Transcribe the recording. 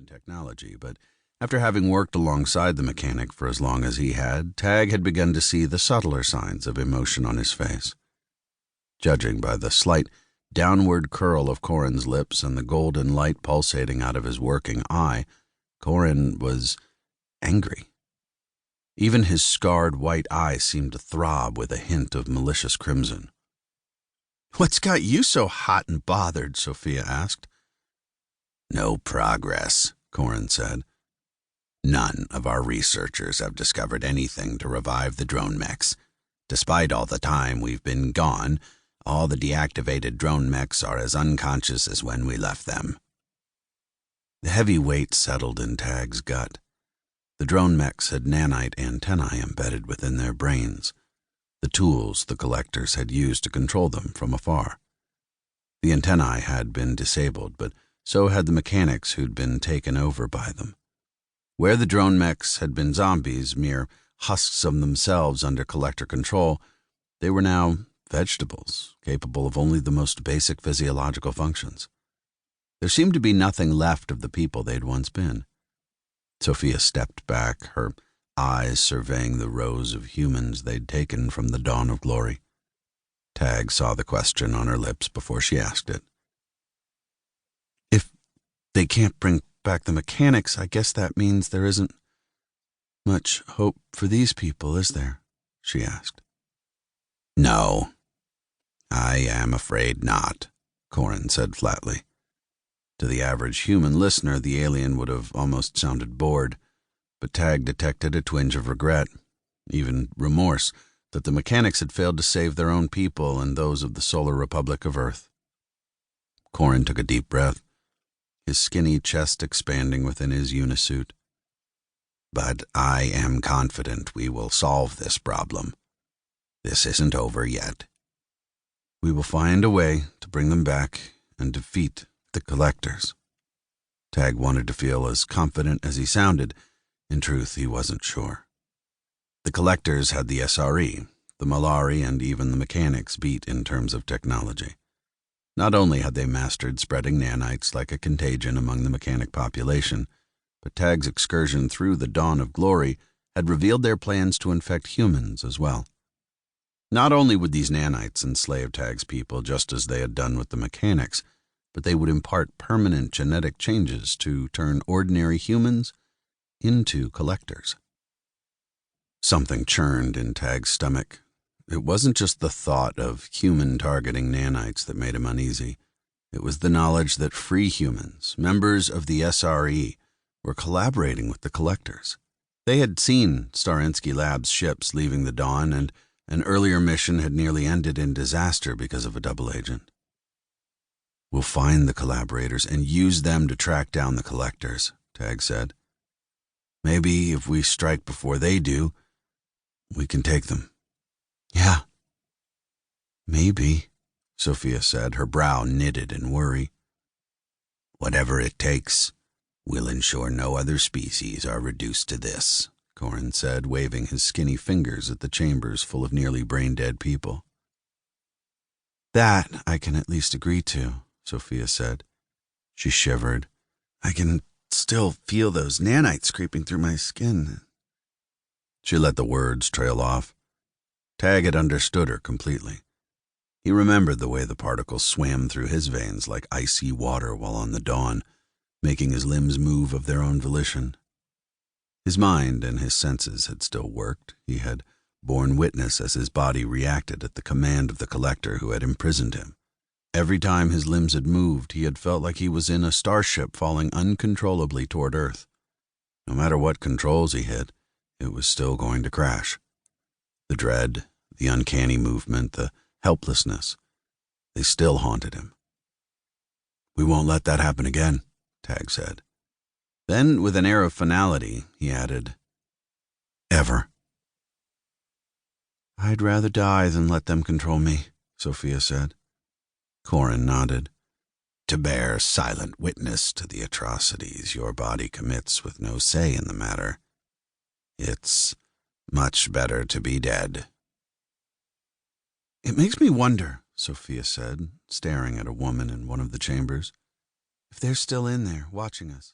technology, but after having worked alongside the mechanic for as long as he had, Tag had begun to see the subtler signs of emotion on his face. Judging by the slight downward curl of Corin's lips and the golden light pulsating out of his working eye, Corin was angry. Even his scarred white eye seemed to throb with a hint of malicious crimson. "What's got you so hot and bothered?" Sophia asked. "No progress," Corin said. "None of our researchers have discovered anything to revive the drone mechs. Despite all the time we've been gone, all the deactivated drone mechs are as unconscious as when we left them." The heavy weight settled in Tag's gut. The drone mechs had nanite antennae embedded within their brains, the tools the collectors had used to control them from afar. The antennae had been disabled, but so had the mechanics who'd been taken over by them. Where the drone mechs had been zombies, mere husks of themselves under collector control, they were now vegetables, capable of only the most basic physiological functions. There seemed to be nothing left of the people they'd once been. Sophia stepped back, her eyes surveying the rows of humans they'd taken from the dawn of glory. Tag saw the question on her lips before she asked it. "If they can't bring back the mechanics, I guess that means there isn't much hope for these people, is there?" she asked. "No, I am afraid not," Corin said flatly. To the average human listener, the alien would have almost sounded bored, but Tag detected a twinge of regret, even remorse, that the mechanics had failed to save their own people and those of the Solar Republic of Earth. Corin took a deep breath, his skinny chest expanding within his unisuit. "But I am confident we will solve this problem. This isn't over yet. We will find a way to bring them back and defeat the collectors." Tag wanted to feel as confident as he sounded. In truth, he wasn't sure. The collectors had the SRE, the Malari, and even the mechanics beat in terms of technology. Not only had they mastered spreading nanites like a contagion among the mechanic population, but Tag's excursion through the dawn of glory had revealed their plans to infect humans as well. Not only would these nanites enslave Tag's people just as they had done with the mechanics, but they would impart permanent genetic changes to turn ordinary humans into collectors. Something churned in Tag's stomach. It wasn't just the thought of human-targeting nanites that made him uneasy. It was the knowledge that free humans, members of the SRE, were collaborating with the collectors. They had seen Starensky Labs' ships leaving the Dawn, and an earlier mission had nearly ended in disaster because of a double agent. "We'll find the collaborators and use them to track down the collectors," Tag said. "Maybe if we strike before they do, we can take them." "Yeah, maybe," Sophia said, her brow knitted in worry. "Whatever it takes, we'll ensure no other species are reduced to this," Corin said, waving his skinny fingers at the chambers full of nearly brain-dead people. "That I can at least agree to," Sophia said. She shivered. "I can still feel those nanites creeping through my skin." She let the words trail off. Tag had understood her completely. He remembered the way the particles swam through his veins like icy water while on the Dawn, making his limbs move of their own volition. His mind and his senses had still worked. He had borne witness as his body reacted at the command of the collector who had imprisoned him. Every time his limbs had moved, he had felt like he was in a starship falling uncontrollably toward Earth. No matter what controls he hit, it was still going to crash. The dread, the uncanny movement, the helplessness, they still haunted him. "We won't let that happen again," Tag said. Then, with an air of finality, he added, "Ever." "I'd rather die than let them control me," Sophia said. Corin nodded. "To bear silent witness to the atrocities your body commits with no say in the matter. It's much better to be dead." "It makes me wonder," Sophia said, staring at a woman in one of the chambers, "if they're still in there watching us."